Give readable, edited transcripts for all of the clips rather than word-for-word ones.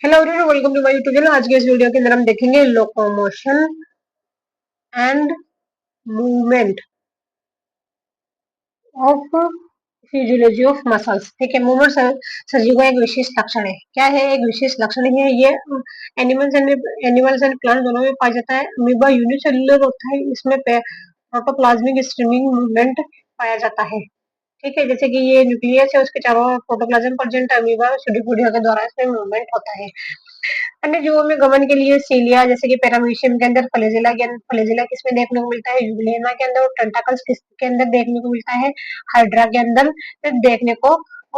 Hello everyone, welcome to my YouTube channel. आज के इस वीडियो के अंदर हम देखेंगे locomotion and movement of physiology of muscles. ठीक है, मूवमेंट सजीव का एक विशेष लक्षण है। क्या है? एक विशेष लक्षण है ये। एनिमल्स एंड प्लांट दोनों में पाया जाता है। अमीबा यूनिसेलुलर होता है, इसमें प्रोटोप्लाज्मिक स्ट्रीमिंग मूवमेंट पाया जाता है। ठीक है, जैसे कि ये न्यूक्लियस है, उसके चारों ओर प्रोटोप्लाज्म प्रेजेंट, अमीबा सूडोपोडिया के द्वारा इसमें मूवमेंट होता है। अन्य जीवों में गमन के लिए सीलिया जैसे कि पैरामीशियम के अंदर, फ्लैजेला किसमें देखने को मिलता है? यूग्लेना के अंदर। और टेंटाकल्स किसके अंदर देखने को मिलता है? हाइड्रा के अंदर देखने को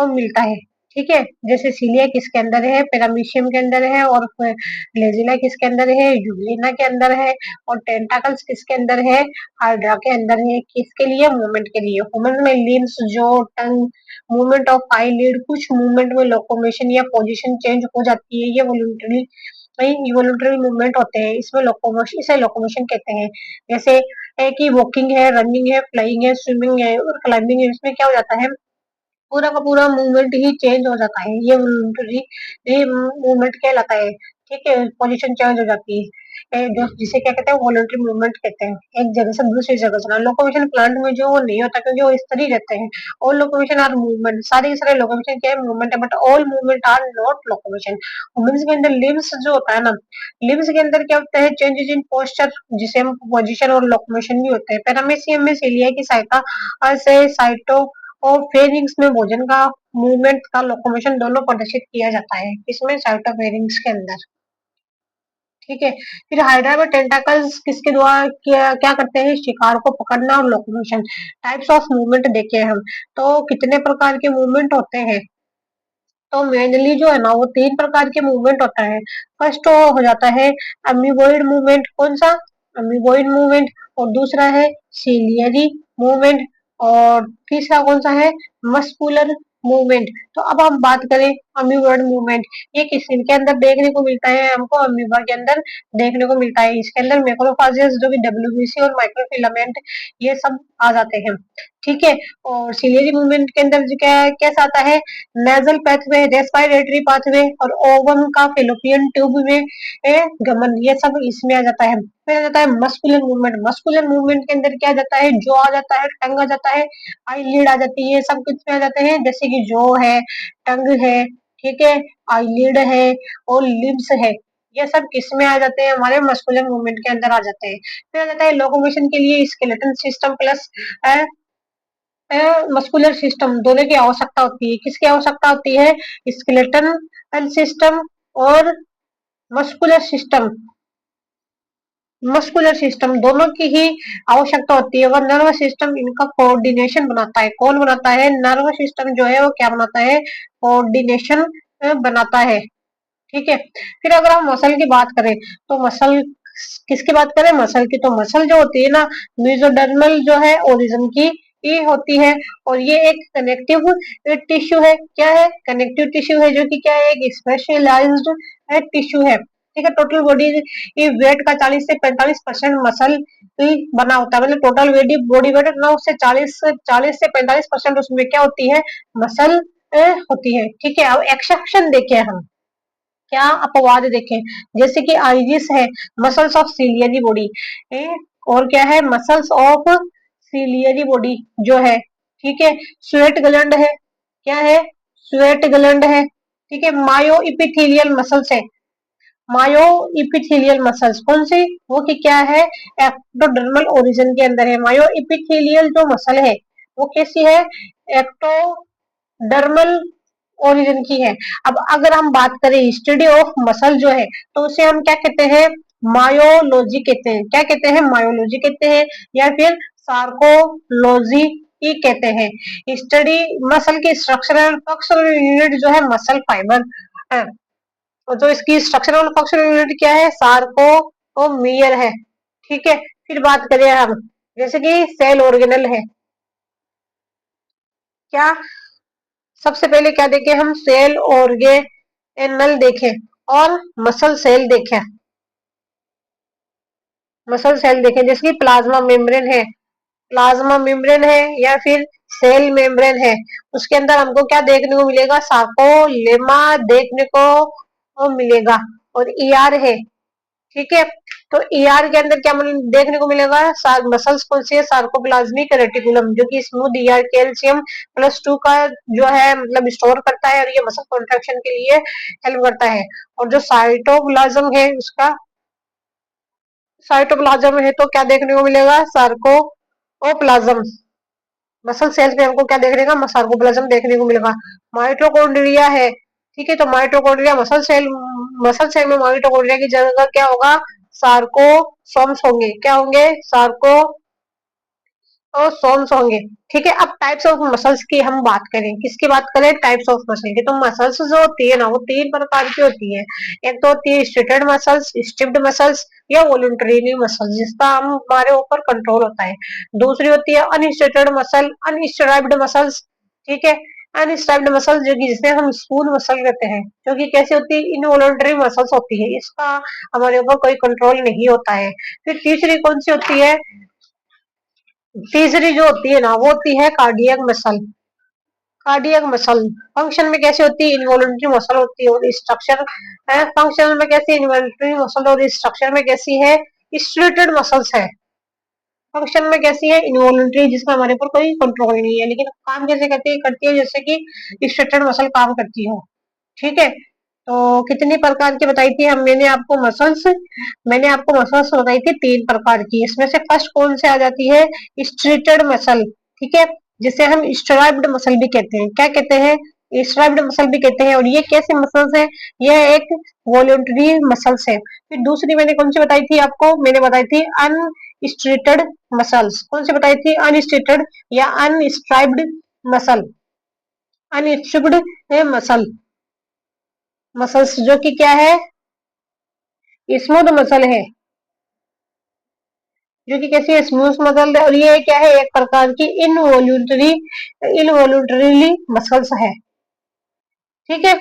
मिलता है। ठीक है, जैसे सीलिया किसके अंदर है? पैरामीशियम के अंदर है। और फ्लैजेला किसके अंदर है? यूग्लेना के अंदर है। और टेंटाकल्स किसके अंदर है? हाइड्रा के अंदर है। किसके लिए? मूवमेंट के लिए। ह्यूमन में लिम्स, जो, टंग, मूवमेंट ऑफ आईलिड, कुछ मूवमेंट में लोकोमोशन या पोजीशन चेंज हो जाती है, ये वॉलंटरी इवोल्यूटरी मूवमेंट होते हैं। इसमें लोकोमोशन, इसे लोकोमोशन कहते हैं। जैसे है कि वॉकिंग है, रनिंग है, फ्लाइंग है, स्विमिंग है और क्लाइंबिंग है। इसमें क्या हो जाता है? पूरा का पूरा मूवमेंट ही चेंज हो जाता है। ये वॉलंटरी मूवमेंट कहलाता है। ठीक है, पोजीशन चेंज हो जाती है। जो जिसे क्या कहते हैं? वॉलंटरी मूवमेंट कहते हैं। एक जगह से दूसरी जगह जाना। लोकोमोशन प्लांट में जो वो नहीं होता, क्योंकि वो इस तरह ही रहते हैं। All locomotion are movement. सारे के सारे लोकोमोशन क्या है? मूवमेंट है, but all movement are not locomotion. वुमेन्स के अंदर लिम्स जो होता है ना, लिम्स के अंदर क्या होता है? चेंजेस इन पोस्चर, जिसे हम पोजीशन और लोकोमोशन भी होते हैं। पैरामीशियम में सीलिया की सहायता से साइटो और फेरिंग्स में भोजन का मूवमेंट का लोकोमोशन दोनों प्रदर्शित किया जाता है। इसमें साइटोफेरिंग्स के अंदर। ठीक है, फिर हाइड्रा में टेंटाकल्स किसके द्वारा क्या करते हैं? शिकार को पकड़ना और लोकोमोशन। टाइप्स ऑफ मूवमेंट देखे हम, तो कितने प्रकार के मूवमेंट होते हैं? तो मेनली जो है ना, वो 3 प्रकार के मूवमेंट होता है। फर्स्ट हो जाता है अमीबोइड मूवमेंट। कौन सा? Amoeboid movement. और दूसरा है सीलियरी मूवमेंट। और तीसरा कौन सा है? Muscular movement. तो अब हम बात करें अमीबोइड मूवमेंट। ये किसके अंदर देखने को मिलता है? हमको अमीबा के अंदर देखने को मिलता है। इसके अंदर मैक्रोफेजेस जो कि डब्ल्यूबीसी और माइक्रोफिलामेंट, ये सब आ जाते हैं। ठीक है, और सीलियरी मूवमेंट के अंदर जो क्या कैसा आता है? नेजल पाथवे, रेस्पिरेटरी पाथवे और ओवम का फेलोपियन ट्यूब में गमन, ये सब इसमें आ जाता है। फिर आ जाता है मस्कुलर मूवमेंट। मस्कुलर मूवमेंट के अंदर क्या आ जाता है? जो आ जाता है, टंग आ जाता है, आईलिड आ जाती है, सब कुछ में आ जाते हैं। जैसे कि जो है, टंग है, ठीक है, आईलिड है और लिम्स है। ये सब किस में आ जाते हैं? हमारे मस्कुलर मूवमेंट के अंदर आ जाते हैं। फिर आ जाता है लोकोमोशन के लिए skeleton system plus muscular system, दोनों की आवश्यकता होती है। किसकी आवश्यकता होती है? स्केलेटन सिस्टम और मस्कुलर सिस्टम। मस्कुलर सिस्टम दोनों की ही आवश्यकता होती है। और नर्वस सिस्टम इनका कोऑर्डिनेशन बनाता है। कौन बनाता है? नर्वस सिस्टम जो है वो क्या बनाता है? कोऑर्डिनेशन बनाता है। ठीक है, फिर अगर हम मसल की बात करें, तो मसल किसकी बात करें? मसल की। तो मसल जो होती है ना, मेसोडर्मल जो है ओरिजिन की ये होती है। और ये एक कनेक्टिव टिश्यू है। क्या है? कनेक्टिव टिश्यू है, जो कि क्या है? एक स्पेशलाइज्ड टिश्यू है। ठीक है, टोटल बॉडी ये वेट का 40 से 45% मसल ही बना होता है। मतलब टोटल बॉडी वेट ना, उससे 40 से 45% उसमें क्या होती है? मसल होती है। ठीक है, अब एक्सेप्शन देखे हम, क्या अपवाद देखें? जैसे कि आइजिस है, मसल्स ऑफ सिलियरी बॉडी। और क्या है? मसल्स ऑफ सिलियरी बॉडी जो है। ठीक है, स्वेट ग्लैंड है। क्या है? स्वेट ग्लैंड है। ठीक है, मायो इपिथेलियल मसल्स है। मायो इपिथेलियल मसल्स कौन सी? वो कि क्या है? एक्टोडर्मल ओरिजिन के अंदर है। मायो इपिथेलियल जो मसल है वो कैसी है? एक्टोडर्मल ओरिजिन की है। अब अगर हम बात करें स्टडी ऑफ मसल जो है, तो उसे हम क्या कहते हैं? मायोलॉजी कहते हैं। क्या कहते हैं? मायोलॉजी कहते हैं, या फिर सार्कोलॉजी ही कहते हैं। स्टडी मसल की स्ट्रक्चरल फंक्शनल यूनिट जो है मसल फाइबर है। और जो इसकी स्ट्रक्चरल फंक्शनल यूनिट क्या है? सार्कोमियर है। ठीक है, फिर बात करें हम, जैसे कि सेल ऑर्गेनल है। क्या? सबसे पहले क्या देखे हम? सेल ऑर्गेनल देखे और मसल सेल देखे। मसल सेल देखे जैसे कि प्लाज्मा मेम्ब्रेन है, प्लाज्मा मेम्ब्रेन है, या फिर सेल मेम्ब्रेन है। उसके अंदर हमको क्या देखने को मिलेगा? सार्कोलेमा देखने को मिलेगा। और ईआर है, ठीक है। तो ईआर के अंदर क्या देखने को मिलेगा, मसल्स कौन सी है, सार्कोप्लाज्मिक रेटिकुलम, जो कि स्मूथ ईआर कैल्शियम +2 का जो है मतलब स्टोर करता है, और ये मसल कॉन्ट्रैक्शन के लिए हेल्प करता है। और जो साइटोप्लाज्म है उसका, साइटोप्लाज्म है तो क्या देखने को मिलेगा, सार्कोप्लाज्म। मसल सेल्स में हमको क्या देखने का, सार्कोप्लाज्म देखने को मिलेगा। माइटोकॉन्ड्रिया है, ठीक है। तो माइटोकॉन्ड्रिया मसल सेल में माइटोकॉन्ड्रिया की जगह क्या होगा, सार्कोसोम्स होंगे। क्या होंगे, सार्को और सोम्स होंगे, ठीक है। अब टाइप्स ऑफ मसल्स की हम बात करें, किसकी बात करें, टाइप्स ऑफ मसल की। तो मसल्स जो होती है ना, वो 3 प्रकार की होती है। एक तो होती है स्ट्रेटेड मसल्स, स्टिफ्ड मसल्स, या वॉलंटरीली मसल्स, जिसका हम हमारे ऊपर कंट्रोल होता है। दूसरी होती है अनस्ट्रेटेड मसल, अनस्ट्राइब्ड मसल्स, ठीक है। अनस्ट्राइब्ड मसल जो कि जिसे हम स्पूल मसल कहते हैं, जो कि कैसी होती है, इनवॉलंटरी मसल्स होती है, इसका हमारे ऊपर कोई कंट्रोल नहीं होता है। फिर तीसरी कौन सी होती है, तीसरी जो होती है ना, वो होती है cardiac muscle. Cardiac muscle function में कैसे होती है, इनवॉलंटरी मसल होती है, और स्ट्रक्चर है फंक्शन में कैसी, इनवॉलंटरी मसल, और स्ट्रक्चर में कैसी है, स्ट्रेटेड मसल्स है। फंक्शन में कैसी है, इनवॉलंटरी, जिसका हमारे ऊपर कोई कंट्रोल नहीं है, लेकिन काम कैसे करती है, जैसे कि स्ट्रेटेड मसल काम करती हो, ठीक है। तो कितनी प्रकार की बताई थी हम, मैंने आपको मसल्स बताई थी 3 प्रकार की। इसमें से फर्स्ट कौन से आ जाती है, स्ट्रेटेड मसल, ठीक है, जिसे हम स्ट्राइप्ड मसल भी कहते हैं। क्या कहते हैं, स्ट्राइप्ड मसल भी कहते हैं। और ये कैसे मसल्स है, यह एक वॉलंटरी मसल्स है। फिर दूसरी मैंने कौन सी बताई थी आपको, मैंने बताई थी अनस्ट्रेटेड मसल्स। कौन सी बताई थी, अनस्ट्रेटेड या अनस्ट्राइप्ड मसल। अनस्ट्रिप्ड मसल, मसल्स जो कि क्या है, स्मूथ मसल है, जो कि कैसी है, स्मूथ मसल है। और ये क्या है, एक प्रकार की इनवॉल्यूटरीली मसल्स है, ठीक है।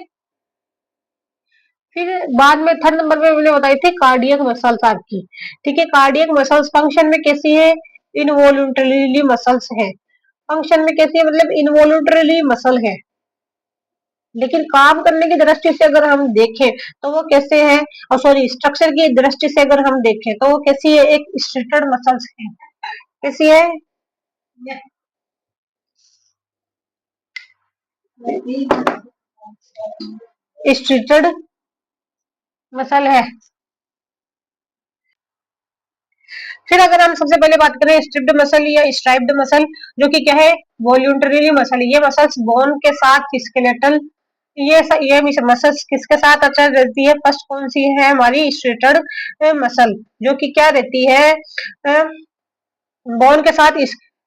फिर बाद में थर्ड नंबर में मैंने बताई थी कार्डियक मसल्स आपकी, ठीक है। कार्डियक मसल्स फंक्शन में कैसी है, इनवॉल्यूटरीली मसल्स है। फंक्शन में कैसी है, मतलब इनवॉल्यूटरीली मसल है, लेकिन काम करने की दृष्टि से अगर हम देखें तो वो कैसे है, और सॉरी स्ट्रक्चर की दृष्टि से अगर हम देखें तो वो कैसी है, एक स्ट्रेटेड मसल्स है। कैसी है, स्ट्रेटेड मसल है। फिर अगर हम सबसे पहले बात करें स्ट्रिप्ड मसल या स्ट्राइप्ड मसल, जो कि क्या है, वॉल्यूंटरी मसल। ये मसल्स बोन के साथ स्केलेटल, ये मसल्स किसके साथ अटैच रहती है, फर्स्ट कौन सी है हमारी, स्ट्रेटेड मसल, जो कि क्या रहती है, बोन के साथ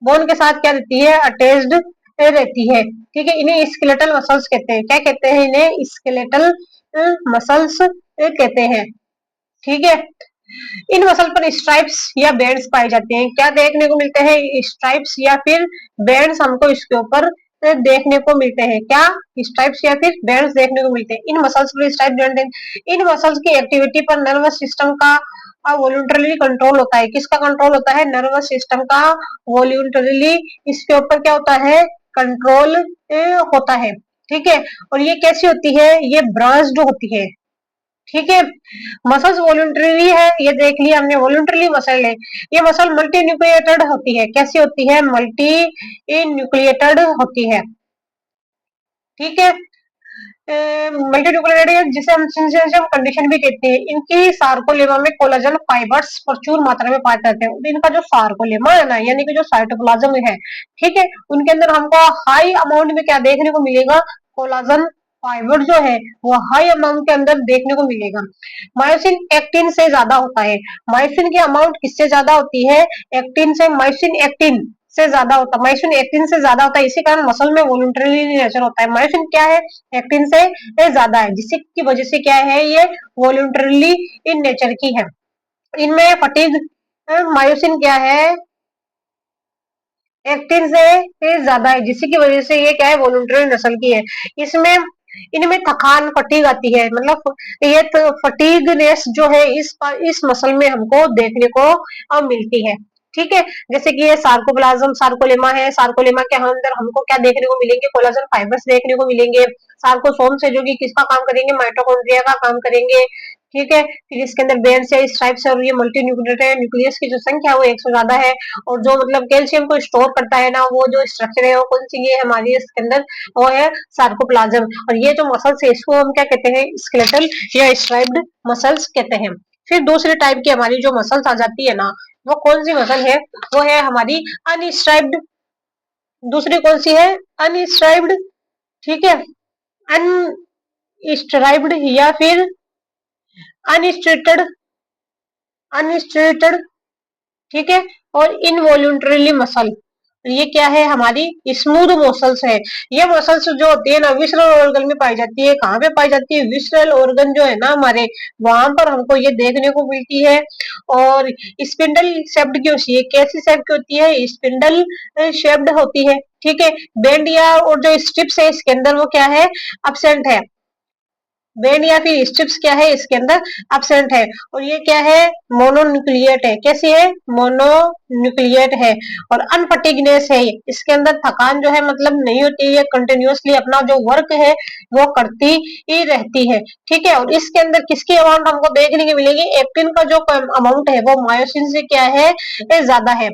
बोन के साथ क्या रहती है, अटैच्ड रहती है, ठीक है। इन्हें स्केलेटल मसल्स कहते हैं। क्या कहते हैं, इन्हें स्केलेटल मसल्स कहते हैं, ठीक है। इन मसल पर स्ट्राइप्स या बैंड्स पाए जाते हैं। क्या देखने को मिलते हैं, स्ट्राइप्स या फिर बैंड्स हमको इसके ऊपर देखने को मिलते हैं। क्या, स्ट्राइप्स या फिर बैंड्स देखने को मिलते हैं। इन मसल्स पर स्ट्राइप बैंड, इन मसल्स की एक्टिविटी पर नर्वस सिस्टम का वॉलंटरली कंट्रोल होता है। किसका कंट्रोल होता है, नर्वस सिस्टम का वॉलंटरली इसके ऊपर क्या होता है, कंट्रोल होता है, ठीक है। और ये कैसी होती है, ये ब्रांच्ड होती है, ठीक है। मसल्स वॉलंटरी है, ये देख लिया हमने, वॉलंटरी मसल है। ये मसल मल्टी न्यूक्लिएटेड होती है। कैसी होती है, मल्टी न्यूक्लिएटेड होती है, ठीक है। मल्टी न्यूक्लिएटेड जिसे हम सिंसेशन कंडीशन भी कहते हैं। इनकी सार्कोलेमा में कोलाजन फाइबर्स प्रचुर मात्रा में पाए जाते हैं। इनका जो सार्कोलेमा है ना, यानी कि जो साइटोप्लाज्म है, ठीक है, उनके अंदर हमको हाई अमाउंट में क्या देखने को मिलेगा, कोलाजन फाइबर जो है वो हाई अमाउंट के अंदर देखने को मिलेगा। मायोसिन एक्टिन से ज्यादा होता है। मायोसिन की अमाउंट किससे ज्यादा होती है, एक्टिन से। मायोसिन एक्टिन से ज्यादा होता है, मायोसिन एक्टिन से ज्यादा होता है, इसी कारण मसल में वॉलंटरी नेचर होता है। मायोसिन क्या है, एक्टिन से ज्यादा है, जिसकी वजह से क्या है, ये वॉलंटरली इन नेचर की है। इनमें फटीग, मायोसिन क्या है, एक्टिन से ज्यादा है, जिसकी वजह से ये क्या है, वॉलंटरी नस्ल की है। इसमें इनमें थकान, फटीग आती है, मतलब ये तो फटीगनेस जो है इस मसल में हमको देखने को मिलती है। ठीक है। जैसे कि ये सार्कोप्लाज्म, सार्कोलेमा है, सार्कोलेमा के अंदर हमको क्या देखने को मिलेंगे, कोलाजन फाइबर्स देखने को मिलेंगे। सार्कोसोम्स है जो कि किसका काम करेंगे, माइटोकॉन्ड्रिया का काम करेंगे। ठीक है, फिर इसके अंदर बेंड्स है, स्ट्राइप्स है और ये मल्टी न्यूक्लिएट है। न्यूक्लियस की जो संख्या है वो 100 से ज्यादा है और जो मतलब कैल्शियम को स्टोर करता है ना, वो जो स्ट्रक्चर है वो कौन सी है हमारी इसके अंदर, वो है सार्कोप्लाज्म। और ये जो मसल्स है इसको हम क्या कहते हैं, स्केलेटल या स्ट्राइप्ड मसल्स कहते हैं। फिर दूसरे टाइप की हमारी जो मसल्स आ जाती है ना, वो कौन सी मसल है, वो है हमारी अनस्ट्राइप्ड। दूसरी कौन सी है, अनस्ट्राइप्ड। ठीक है, अनस्ट्राइप्ड या फिर अनस्ट्रिक्टेड, अनस्ट्रिक्टेड। ठीक है, और इनवॉल्यूंटरीली मसल, ये क्या है हमारी स्मूथ मसल्स है। ये मसल्स जो होती है ना विसरल ऑर्गन में पाई जाती है। कहाँ पे पाई जाती है, विसरल ऑर्गन जो है ना हमारे, वहां पर हमको ये देखने को मिलती है। और स्पिंडल शेप्ड की होती है, कैसी शेप की होती है, स्पिंडल शेप्ड होती है। ठीक है, बेंड या और जो स्ट्रिप्स है इसके अंदर वो क्या है, absent है। बेंड या फिर स्ट्रिप्स क्या है इसके अंदर, एब्सेंट है। और ये क्या है, मोनोन्यूक्लिएट है। कैसी है, मोनोन्यूक्लिएट है। और अनफटिगनेस है, इसके अंदर थकान जो है मतलब नहीं होती है, कंटिन्यूअसली अपना जो वर्क है वो करती ही रहती है। ठीक है, और इसके अंदर किसकी अमाउंट हमको देखने की मिलेगी, एक्टिन का जो अमाउंट है वो मायोसिन से क्या है, ज्यादा है।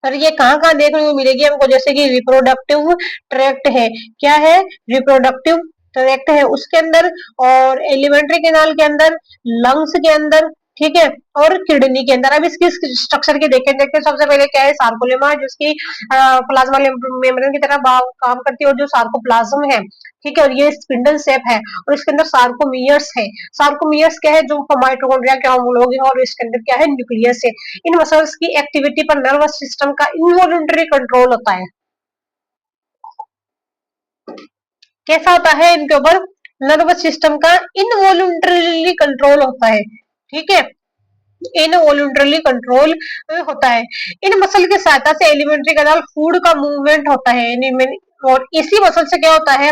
और ये कहाँ कहाँ देखने को मिलेगी हमको, जैसे कि रिप्रोडक्टिव ट्रैक्ट है, क्या है, रिप्रोडक्टिव ट्रैक्ट है उसके अंदर, और एलिमेंट्री कैनाल के अंदर, लंग्स के अंदर। ठीक है, और किडनी के अंदर। अब इसकी स्ट्रक्चर की देखें, देखते सबसे पहले क्या है, सार्कोलेमा जिसकी प्लाज्मा मेम्ब्रेन की तरह काम करती है, और जो सार्कोप्लाज्म है। ठीक है, और ये स्पिंडल शेप है, और इसके अंदर सार्कोमियर्स है। सार्कोमियर्स क्या है, जो माइटोकॉन्ड्रिया के होमोलॉग है, और इसके अंदर क्या है, न्यूक्लियस है। इन मसल्स की एक्टिविटी पर नर्वस सिस्टम का इनवॉलंटरी कंट्रोल होता है। कैसा होता है, इनके ऊपर नर्वस सिस्टम का इनवॉलंटरीली कंट्रोल होता है। ठीक है, इनवॉलंटरीली कंट्रोल होता है। इन मसल की सहायता से एलिमेंट्री कैनाल फूड का मूवमेंट होता है। और इसी मसल से क्या होता है,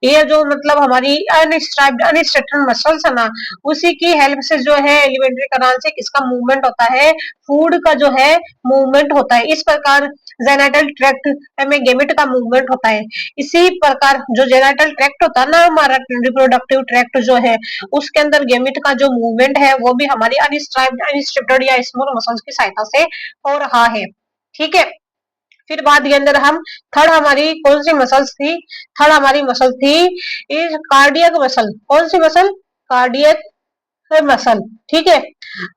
ये जो मतलब हमारी अनस्ट्राइप्ड अनस्ट्रक्चर्ड मसल्स है ना, उसी की हेल्प से जो है एलिमेंट्री कैनाल से किसका मूवमेंट होता है, फूड का जो है मूवमेंट होता है। इस प्रकार जेनाइटल ट्रैक्ट में गेमिट का मूवमेंट होता है। इसी प्रकार जो जेनाइटल ट्रैक्ट होता है ना हमारा, रिप्रोडक्टिव ट्रैक्ट जो है, उसके अंदर गेमिट का जो मूवमेंट है वो भी हमारी अनस्ट्राइप्ड अनस्ट्रक्चर्ड या स्मॉल मसल्स की सहायता से हो रहा है। ठीक है, फिर बाद के अंदर हम थर्ड हमारी कौन सी मसल्स थी, थर्ड हमारी मसल थी इस कार्डियक मसल। कौन सी मसल, कार्डियक मसल। ठीक है,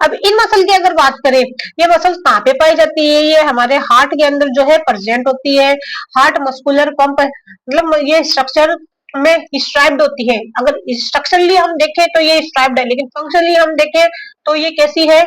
अब इन मसल की अगर बात करें, ये मसल कहाँ पे पाई जाती है, ये हमारे हार्ट के अंदर जो है प्रेजेंट होती है। हार्ट मस्कुलर पंप मतलब ये स्ट्रक्चर में स्ट्राइप्ड होती है। अगर स्ट्रक्चरली हम देखें तो ये स्ट्राइप्ड है, लेकिन फंक्शनली हम देखें तो ये कैसी है,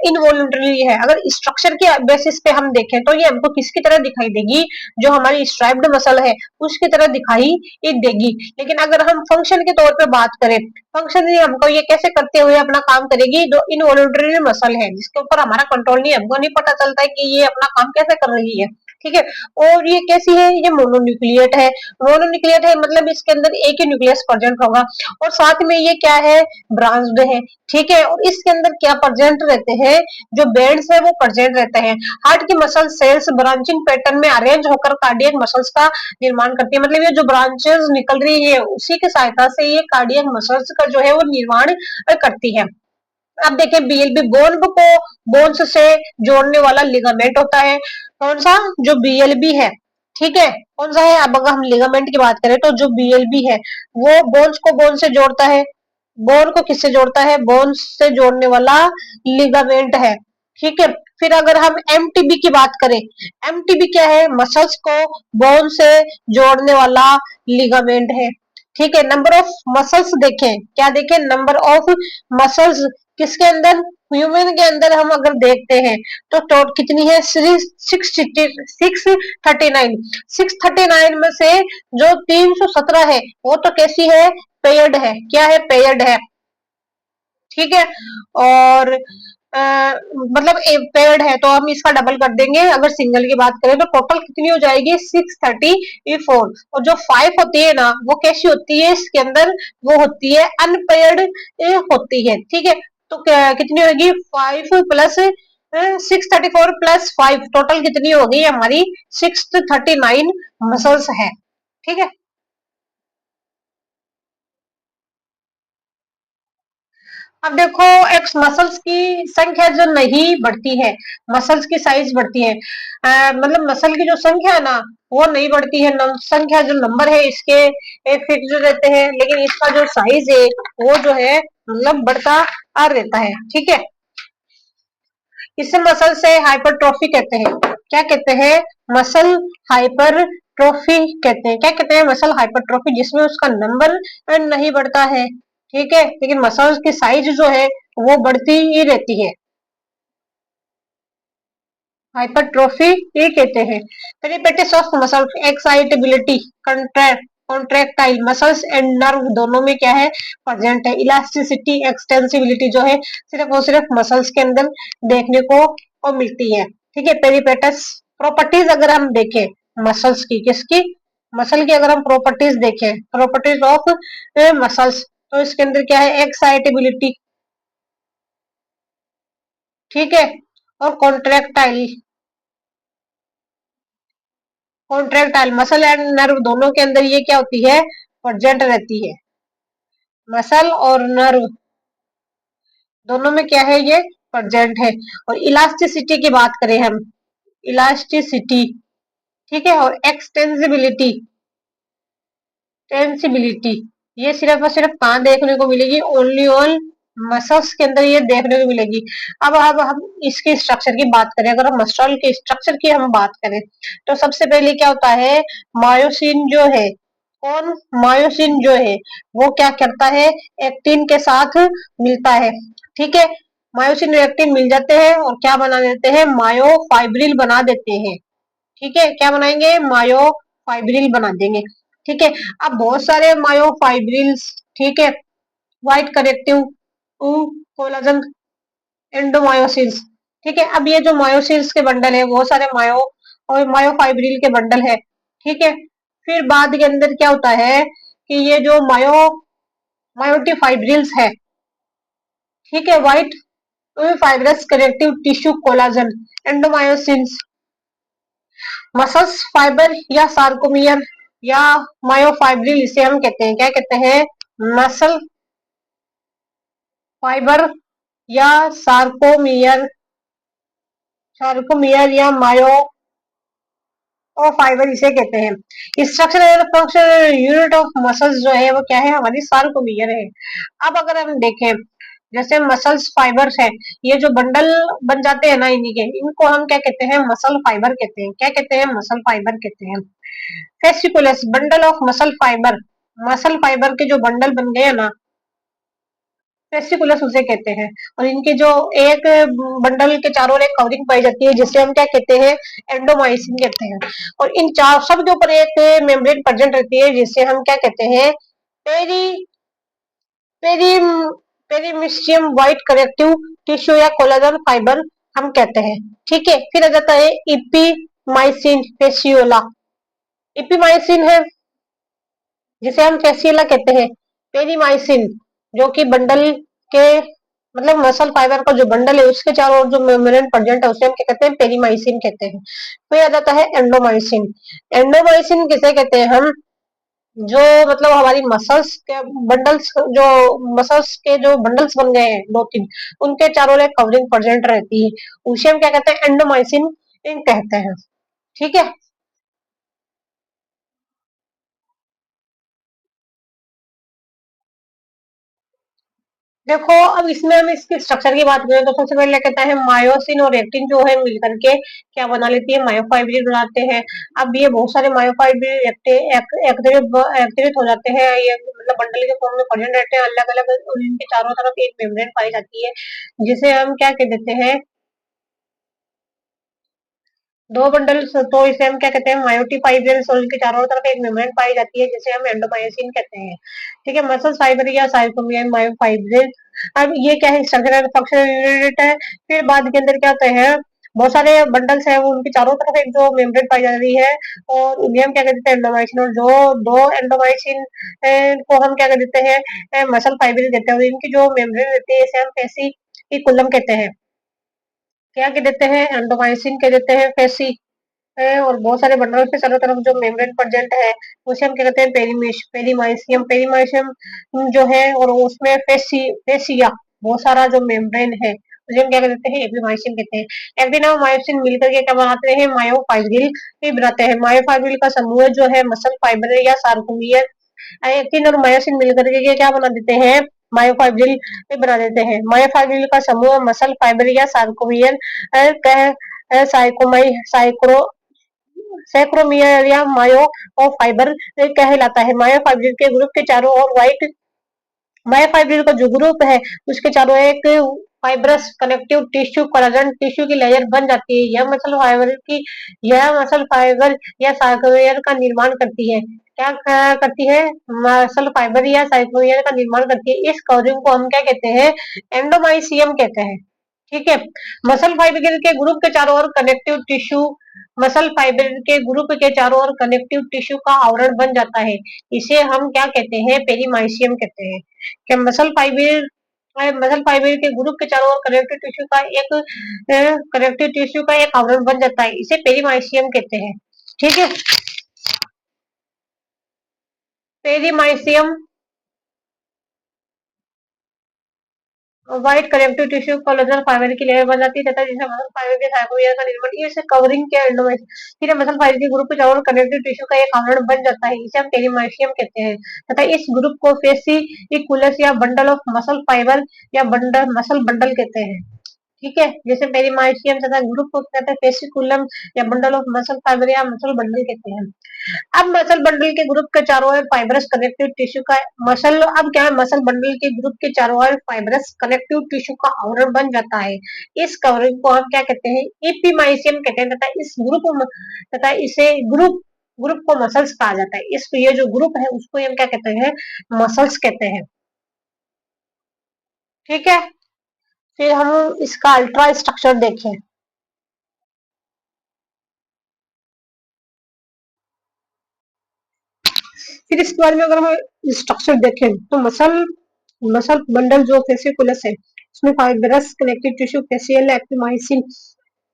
इनवॉल्यूंटरी है। अगर स्ट्रक्चर के बेसिस पे हम देखें तो ये हमको किसकी तरह दिखाई देगी, जो हमारी स्ट्राइप्ड मसल है उसकी तरह दिखाई देगी। लेकिन अगर हम फंक्शन के तौर पे बात करें, फंक्शन हमको ये कैसे करते हुए अपना काम करेगी, जो इनवॉल्यूंटरी मसल है जिसके ऊपर हमारा कंट्रोल नहीं है, हमको नहीं पता चलता है कि ये अपना काम कैसे कर रही है। ठीक है, और ये कैसी है, ये मोनोन्यूक्लिएट है। मोनोन्यूक्लिएट है मतलब इसके अंदर एक ही न्यूक्लियस प्रेजेंट होगा, और साथ में ये क्या है, ब्रांच्ड है। ठीक है, और इसके अंदर क्या प्रेजेंट रहते हैं, जो बैंड्स है वो प्रेजेंट रहते हैं। हार्ट की मसल सेल्स ब्रांचिंग पैटर्न में अरेंज होकर कार्डियक मसल्स का निर्माण करती है। मतलब ये जो ब्रांचेस निकल रही है उसी की सहायता से ये कार्डियक मसल्स का जो है वो निर्माण करती है। अब देखिए बीएलबी, बोन को बोन्स से जोड़ने वाला लिगामेंट होता है। कौन सा, जो बीएलबी है। ठीक है, कौन सा है, अब अगर हम लिगामेंट की बात करें तो जो बीएलबी है वो बोन्स को बोन से जोड़ता है। बोन को किससे जोड़ता है, बोन से जोड़ने वाला लिगामेंट है। ठीक है, फिर अगर हम एमटीबी की बात करें, एमटीबी क्या है, मसल्स को बोन से जोड़ने वाला लिगामेंट है। ठीक है, नंबर ऑफ मसल्स देखें, क्या देखें, नंबर ऑफ मसल्स किसके अंदर, ह्यूमन के अंदर हम अगर देखते हैं तो टोट कितनी है, 639। 639 में से जो 317 है वो तो कैसी है, पेयर्ड है। क्या है, पेयर्ड है। ठीक है, और मतलब पेयर्ड है तो हम इसका डबल कर देंगे। अगर सिंगल की बात करें तो टोटल कितनी हो जाएगी, 634। और जो 5 होती है ना वो कैसी होती है इसके अंदर, वो होती है अनपेयर्ड होती है। ठीक है, तो कितनी होगी, 5 प्लस 634 प्लस 5 टोटल कितनी होगी हमारी? 639 मसल्स है। ठीक है, अब देखो एक्स मसल्स की संख्या जो नहीं बढ़ती है, मसल्स की साइज बढ़ती है, मतलब मसल की जो संख्या है ना वो नहीं बढ़ती है, संख्या जो नंबर है इसके फिक्स रहते हैं, लेकिन इसका जो साइज है वो जो है मतलब बढ़ता आ रहता है। ठीक है, इसे मसल से हाइपरट्रॉफी कहते हैं। क्या कहते हैं? मसल हाइपरट्रॉफी कहते हैं। क्या कहते हैं? मसल हाइपरट्रॉफी, जिसमें उसका नंबर नहीं बढ़ता है। ठीक है, लेकिन मसल्स की साइज जो है वो बढ़ती ही रहती है। हाइपरट्रोफी ये कहते हैं। पेरिपेटिस of muscle excitability, contractile muscles and nerve दोनों में क्या है? प्रेजेंट है। इलास्टिसिटी एक्सटेंसिबिलिटी जो है सिर्फ और सिर्फ मसल्स के अंदर देखने को मिलती है। ठीक है, पेरिपेटस प्रॉपर्टीज अगर हम देखें मसल्स की, किसकी? मसल की अगर हम प्रॉपर्टीज देखें, प्रॉपर्टीज ऑफ मसल्स, तो इसके अंदर क्या है? एक्साइटेबिलिटी, ठीक है, और contractile, contractile muscle and nerve दोनों के अंदर ये क्या होती है? प्रेजेंट रहती है। मसल और नर्व दोनों में क्या है? ये प्रेजेंट है। और इलास्टिसिटी की बात करें हम, इलास्टिसिटी, ठीक है, और एक्सटेंसिबिलिटी, टेंसिबिलिटी, ये सिर्फ और सिर्फ कहाँ देखने को मिलेगी? ओनली ऑन मसल्स के अंदर ये देखने को मिलेगी। अब हम इसके स्ट्रक्चर की बात करें, अगर हम मसल के स्ट्रक्चर की हम बात करें तो सबसे पहले क्या होता है? मायोसिन जो है, कौन? मायोसिन जो है वो क्या करता है? एक्टिन के साथ मिलता है। ठीक है, मायोसिन और एक्टिन मिल जाते हैं और क्या बना देते हैं? मायोफाइब्रिल बना देते हैं। ठीक है, क्या बनाएंगे? मायोफाइब्रिल बना देंगे। ठीक है, अब बहुत सारे मायोफाइब्रिल्स, ठीक है, व्हाइट करेक्टिव कोलाजन एंडोमायोसिल्स। ठीक है, अब ये जो मायोसिल्स के बंडल है, बहुत सारे और मायोफाइब्रिल के बंडल है। ठीक है, फिर बाद के अंदर क्या होता है कि ये जो मायोटिफाइब्रिल्स है, ठीक है, white fibrous connective tissue collagen endomysium, muscles fibre या सार्कोमियर या मायोफाइब्रिल, इसे हम कहते हैं, क्या कहते हैं? मसल फाइबर या सार्कोमियर, सार्कोमियर या मायो और फाइबर इसे कहते हैं। Structure and function unit of muscles जो है वो क्या है? हमारी सार्कोमियर है। अब अगर हम देखें, जैसे मसल्स फाइबर्स है, ये जो बंडल बन जाते हैं ना इन्हीं के, इनको हम क्या कहते हैं? मसल फाइबर कहते हैं। क्या कहते हैं? मसल फाइबर कहते हैं। Fasciculus bundle of muscle fibre, muscle fibre के जो बंडल बन गए हैं ना, फेसिकुलस उसे कहते हैं। और इनके जो एक बंडल के चारों ओर एक कवरिंग पाई जाती है जिसे हम क्या कहते हैं? एंडोमाइसिन कहते हैं। और इन चार सब के ऊपर एक मेम्ब्रेन प्रेजेंट रहती है जिसे हम क्या कहते हैं? Peri peri perimysium white connective tissue या कोलाजन फाइबर हम कहते हैं। ठीक है, फिर आ जाता है इपीमाइसिन फेसियोला। इपीमाइसिन है जिसे हम फेसियोला कहते हैं। पेरीमाइसिन जो कि बंडल के मतलब मसल फाइबर का जो बंडल है उसके चारों ओर जो मेम्ब्रेन प्रेजेंट है उसे हम क्या कहते हैं? पेरीमाइसिन कहते हैं। फिर आ जाता है एंडोमाइसिन। एंडोमाइसिन किसे कहते हैं हम? जो मतलब हमारी मसल्स के बंडल्स, जो मसल्स के जो बंडल्स बन गए हैं दो तीन, उनके चारों ओर एक कवरिंग प्रेजेंट रहती है, उसे हम क्या कहते हैं? एंडोमाइसिन कहते हैं। ठीक है, देखो अब इसमें हम इसके स्ट्रक्चर की बात करें तो सबसे पहले कहता है मायोसिन और एक्टिन जो है मिलकर के क्या बना लेती है? मायोफाइब्रिल बनाते हैं। अब ये बहुत सारे मायोफाइब्रिल एक्टिवेट हो जाते हैं, ये मतलब बंडल के फॉर्म में प्रेजेंट रहते हैं अलग अलग, और इनके चारों तरफ एक मेम्ब्रेन पाई जाती है जिसे हम क्या कह देते हैं? दो बंडल, तो इसे हम क्या कहते हैं? मायोटिफाइब्रिल्स, और इनके चारों तरफ एक मेम्ब्रेन पाई जाती है जिसे हम एंडोमायोसिन कहते हैं। ठीक है, मसल फाइबर या साइटोमियर मायोफाइब्रिल। अब ये क्या है? स्ट्रक्चरल फंक्शनल यूनिट है। फिर बाद के अंदर क्या होता है? बहुत सारे बंडल्स हैं, वो उनके चारों तरफ एक जो मेम्ब्रेन पाई जा रही है और उन्हें हम क्या कहते हैं? एंडोमायोसिन। और जो दो एंडोमायोसिन को हम क्या कर देते हैं? मसल फाइब्रिल कहते हैं। और इनकी जो मेम्ब्रेन रहती है इसे हम पेशी कहते हैं। क्या कह देते हैं, एंडोमाइसिन कह देते हैं, फेसी है, और बहुत सारे बंडल के चारों तरफ जो मेम्ब्रेन प्रेजेंट है उसे हम क्या कहते हैं, पेरीमाइसियम। पेरीमाइसियम जो है और उसमें फेसिया बहुत सारा जो मेम्ब्रेन है उसे हम क्या कहते हैं, एपिमाइसिन कहते हैं। एक्टिन और मायोसिन मिलकर के क्या बनाते हैं, मायोफाइब्रिल भी बनाते हैं। मायोफाइब्रिल का समूह जो है मसल फाइबर या सार्कोमियर। एक्टिन और मायोसिन मिलकर के क्या बना देते हैं, मायोफाइब्रिल बना देते हैं। मायोफाइब्रिल का समूह मसल फाइबर या सार्कोमियर साइकोमाई साइक्रो सैक्रोमियर या मायो और फाइबर कहलाता है। मायोफाइब्रिल के ग्रुप के चारों ओर व्हाइट, मायोफाइब्रिल का जो ग्रुप है उसके चारों एक fibrous connective tissue collagen tissue की लेयर बन जाती है। यह मसल फाइबर या सार्कोमियर का निर्माण करती है। क्या करती है, मसल फाइबर या सार्कोमियर का निर्माण करती है। इस कवरिंग को हम क्या कहते हैं, एंडोमाइसियम कहते हैं। ठीक है। मसल फाइबर के ग्रुप के चारों ओर कनेक्टिव टिश्यू मसल फाइबर के ग्रुप के चारों ओर कनेक्टिव टिश्यू का आवरण बन जाता है। इसे हम क्या कहते हैं, पेरीमाइसियम कहते हैं। कि मसल फाइबर के ग्रुप के चारों ओर कनेक्टिव टिश्यू का एक आवरण बन जाता है, इसे पेरीमाइसियम कहते हैं। ठीक है। Perimysium white connective tissue collagen fibre की लेयर बन जाती है तथा जिसे मसल फाइबर के साइकोमियर का निर्माण इसे कवरिंग के एंडोमेस फिर मसल फाइबर के ग्रुप के चारों ओर कनेक्टिव टिश्यू का एक आवरण बन जाता है, इसे हम पेरीमाइसियम कहते हैं। तथा इस ग्रुप को फेसिकुलस या बंडल ऑफ मसल फाइबर या बंडल मसल बंडल कहते हैं। ठीक है। जैसे पेरीमाइसियम तथा ग्रुप को कहते हैं फेसिकुलम या बंडल ऑफ मसल फाइबर या मसल बंडल कहते हैं। अब मसल बंडल के ग्रुप के चारों ओर फाइब्रस कनेक्टिव टिश्यू का मसल अब क्या है, मसल बंडल के ग्रुप के चारों ओर फाइब्रस कनेक्टिव टिश्यू का आवरण बन जाता है। इस कवरिंग को हम क्या कहते हैं, एपिमाइसियम कहते हैं। तथा इसे ग्रुप ग्रुप को मसल्स कहा जाता है। इस ये जो ग्रुप है उसको हम क्या कहते हैं, मसल्स कहते हैं। ठीक है। फिर हम इसका अल्ट्रा स्ट्रक्चर देखें। फिर इसके बारे में अगर हम स्ट्रक्चर देखें तो मसल मसल बंडल जो फेसिकुलस है उसमें fibrous connective tissue fascial epimysium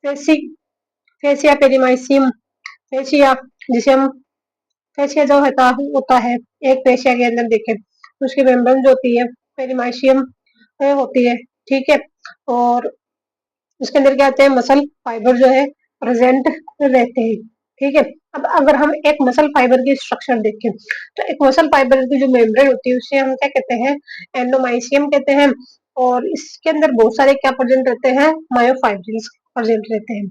fascia fascia perimysium fascia जिसे हम फेसिया जो होता है एक फेसिया के अंदर देखें तो उसकी मेम्ब्रेन जो होती है पेरीमाइसियम होती है। ठीक है। और उसके अंदर क्या होते हैं, मसल फाइबर जो है प्रेजेंट रहते हैं। ठीक है। अब अगर हम एक मसल फाइबर की स्ट्रक्चर देखें तो एक मसल फाइबर की जो मेम्ब्रेन होती है उसे हम क्या कहते हैं, एंडोमाइसियम कहते हैं। और इसके अंदर बहुत सारे क्या प्रेजेंट रहते हैं, मायोफाइब्रिल्स प्रेजेंट रहते हैं।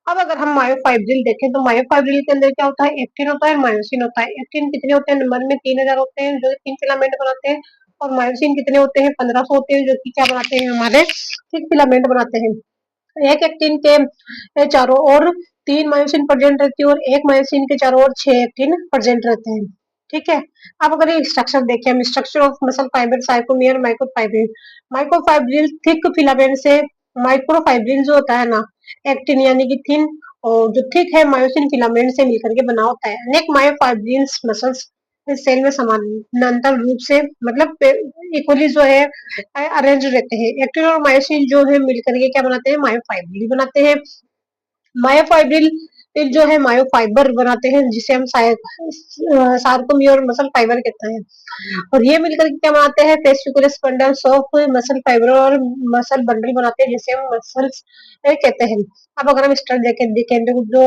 अब अगर हम मायोफाइब्रिल देखें तो मायोफाइब्रिल के अंदर क्या होता है, एक्टिन होता है, मायोसिन होता है। एक्टिन कितने होते हैं, नंबर में 3000 होते हैं जो 3 फिलामेंट बनाते हैं। और मायोसिन कितने होते हैं, 1500 होते हैं जो कि क्या बनाते हैं, हमारे 6 फिलामेंट बनाते हैं। एक एक्टिन के चारों ओर 3 मायोसिन प्रेजेंट रहती है और एक मायोसिन के चारों ओर 6 एक्टिन प्रेजेंट रहते हैं। ठीक है। अब अगर ये स्ट्रक्चर देखें हम, structure of muscle fibre sarcomere microfibril. Microfibril thick filament से, माइक्रोफाइब्रिल जो होता है ना, एक्टिन यानी कि थिन, और जो थिक है मायोसिन फिलामेंट से मिलकर के बना होता है। अनेक मायोफाइब्रिल्स मसल्स इस सेल में समानांतर रूप से मतलब इक्वली जो है अरेंज रहते हैं। एक्टिन और मायोसिन जो है मिलकर के क्या बनाते हैं, मायोफाइब्रिल बनाते हैं। मायोफाइब्रिल जो है मायोफाइबर बनाते हैं जिसे हम सार्कोमियर मसल फाइबर कहते हैं। और ये मिलकर के क्या बनाते हैं, fasciculus bundles of muscle fibre और मसल बंडल बनाते हैं जिसे हम मसल्स कहते हैं। अब अगर हम स्ट्रक्चर देखें तो जो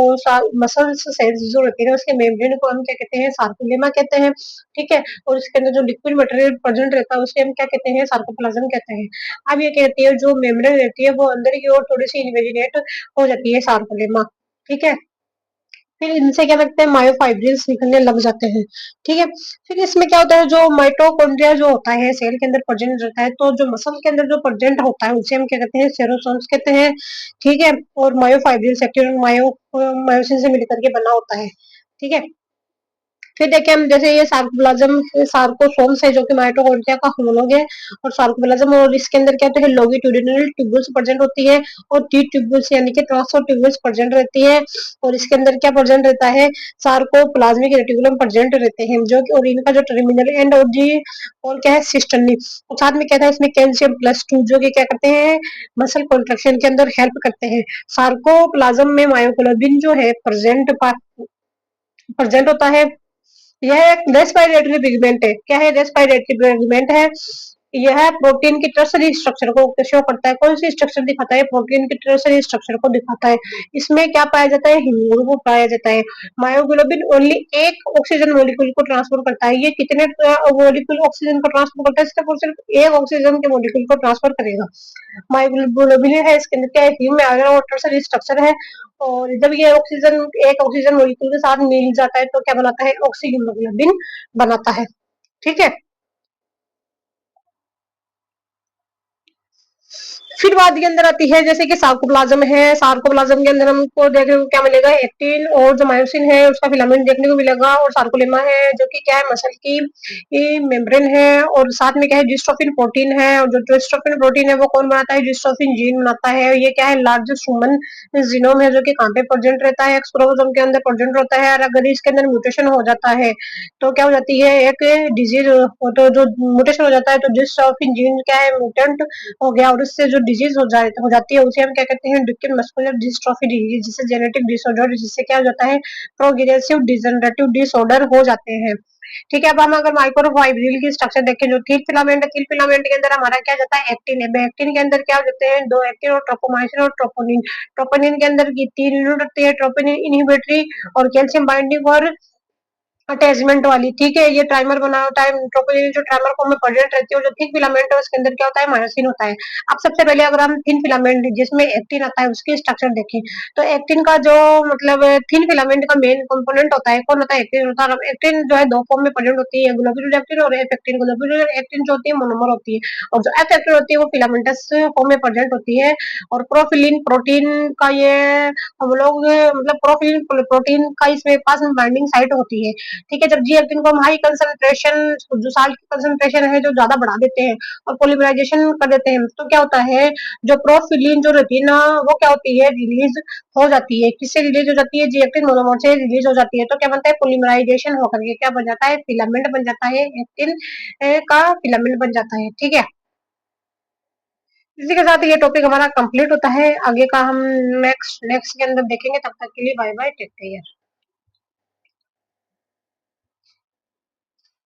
मसल्स सेल्स जो रहती है उसके मेम्ब्रेन को हम क्या कहते हैं, सार्कोलेमा कहते हैं। ठीक है। और उसके अंदर जो लिक्विड मटेरियल प्रेजेंट रहता है उसे हम क्या कहते हैं, सार्कोप्लाज्म कहते हैं। अब ये कहती है जो मेम्ब्रेन रहती है वो अंदर की ओर थोड़ी सी इन्वेजिनेट हो जाती है, सार्कोलेमा। ठीक है। फिर इनसे क्या लगते हैं, मायोफाइब्रिल्स निकलने लग जाते हैं। ठीक है। फिर इसमें क्या होता है, जो माइटोकॉन्ड्रिया जो होता है सेल के अंदर प्रेजेंट रहता है, तो जो मसल के अंदर जो प्रेजेंट होता है उसे हम क्या कहते हैं, सेरोसोम्स कहते हैं। ठीक है। और मायोफाइब्रिल्स एक्टिन मायोसिन से मिलकर के बना होता है। ठीक है। फिर देखिए हम जैसे ये सार्कोप्लाज्म सार्कोसोम्स है जो कि माइटोकॉन्ड्रिया का होमोलॉग है, और सार्कोप्लाज्म और इसके अंदर क्या होता है, लॉन्गिट्यूडिनल ट्यूब्यूल्स प्रेजेंट होती है, और टी ट्यूब्यूल्स यानी कि ट्रांसफर ट्यूब्यूल्स प्रेजेंट रहती है, और इसके अंदर क्या प्रेजेंट रहता है, सार्कोप्लाज्मिक रेटिकुलम प्रेजेंट रहते हैं जो कि, और इनका जो टर्मिनल एंड और दी और क्या है सिस्टर्नी, और साथ में क्या था इसमें कैल्शियम प्लस टू जो कि क्या करते हैं, मसल कॉन्ट्रैक्शन के अंदर हेल्प करते हैं। सार्कोप्लाज्म में मायोग्लोबिन जो है प्रेजेंट होता है। यह एक रेस्पिरेटरी पिगमेंट है। क्या है, रेस्पिरेटरी पिगमेंट है। यह प्रोटीन की टर्सरी स्ट्रक्चर को शो करता है। कौन सी स्ट्रक्चर दिखाता है, प्रोटीन की टर्सरी स्ट्रक्चर को दिखाता है। इसमें क्या पाया जाता है, हीमोग्लोबिन पाया जाता है। मायोग्लोबिन ओनली एक ऑक्सीजन मॉलिक्यूल को ट्रांसफर करता है। ये कितने मॉलिक्यूल ऑक्सीजन को ट्रांसफर करता है, सिर्फ और सिर्फ एक ऑक्सीजन के मॉलिक्यूल को ट्रांसफर करेगा। मायोग्लोबिन है, इसके अंदर क्या है, हीम में आयरन और टर्सरी स्ट्रक्चर है, और जब ये ऑक्सीजन एक ऑक्सीजन मॉलिक्यूल के साथ मिल जाता है तो क्या बनाता है, ऑक्सीहीमोग्लोबिन बनाता है। ठीक है। फिर बात के अंदर आती है जैसे कि सार्कोप्लाज्म है। सार्कोप्लाज्म के अंदर हमको देखने को क्या मिलेगा, एक्टिन और जो मायोसिन है उसका फिलामेंट देखने को मिलेगा, और सार्कोलेमा है जो कि क्या है, मसल की मेम्ब्रेन है, और साथ में क्या है, डिस्ट्रोफिन प्रोटीन है, और जो डिस्ट्रोफिन प्रोटीन है वो कौन बनाता है, डिस्ट्रोफिन जीन बनाता है। ये क्या है, लार्जेस्ट ह्यूमन जीनोम है जो कि कहाँ पे प्रेजेंट रहता है, एक्स क्रोमोसोम के अंदर प्रेजेंट होता है, और अगर इसके अंदर म्यूटेशन हो जाता है तो क्या हो जाती है, एक डिजीज, तो जो म्यूटेशन हो जाता है तो डिस्ट्रोफिन जीन क्या है, म्यूटेंट हो गया, और उससे जो डिजीज हो जाती है उसे हम क्या कहते हैं, ड्यूकेन मस्कुलर डिस्ट्रॉफी डिजीज, जिससे जेनेटिक डिसऑर्डर, जिससे क्या हो जाता है, प्रोग्रेसिव डिजनरेटिव डिसऑर्डर हो जाते हैं। ठीक है। अब हम अगर माइक्रोफाइब्रिल की स्ट्रक्चर देखें, जो थिक फिलामेंट है, थिक फिलामेंट के अंदर हमारा क्या जाता है, एक्टिन है। एक्टिन के अंदर क्या हो जाते हैं, दो एक्टिन, और ट्रोपोमाइसिन और ट्रोपोनिन। ट्रोपोनिन के अंदर की तीन यूनिट होती है, ट्रोपोनिन इनहिबिटरी और कैल्शियम बाइंडिंग और अटैचमेंट वाली। ठीक है। ये ट्राइमर बना होता है, प्रोपेलिन जो ट्राइमर फॉर्म में प्रेजेंट रहती है, और जो थिक फिलामेंट है उसके अंदर क्या होता है, मायोसिन होता है। अब सबसे पहले अगर हम थिन फिलामेंट जिसमें एक्टिन आता है उसकी स्ट्रक्चर देखें, तो एक्टिन का जो मतलब थिन फिलामेंट का मेन कंपोनेंट होता है, कौन होता है, एक्टिन होता है। एक्टिन जो है दो फॉर्म में प्रेजेंट होती है, ग्लोब्यूलर एक्टिन और एफ एक्टिन। ग्लोब्यूलर एक्टिन जो होती है मोनोमर होती है, और जो एफ एक्टिन होती है वो फिलामेंटस फॉर्म में प्रेजेंट होती है। और प्रोफिलिन प्रोटीन का ये हम लोग मतलब प्रोफिलिन प्रोटीन का इसमें पास में बाइंडिंग साइट होती है। ठीक है। जब जी एक्टिन को हम हाई कंसंट्रेशन, जो साल्ट की कंसंट्रेशन है जो ज्यादा बढ़ा देते हैं और पोलीमराइजेशन कर देते हैं, तो क्या होता है, जो प्रोफिलिन जो रहती है ना, वो क्या होती है, रिलीज हो जाती है। किससे रिलीज हो जाती है, जी एक्टिन मोनोमर से रिलीज हो जाती है। तो क्या बनता है, पोलीमराइजेशन होकर के क्या बन जाता है, फिलामेंट बन जाता है, एक्टिन का फिलामेंट बन जाता है। ठीक है। इसी के साथ ये टॉपिक हमारा कंप्लीट होता है। आगे का हम नेक्स्ट नेक्स्ट के अंदर देखेंगे। तब तक के लिए बाय बाय, टेक केयर।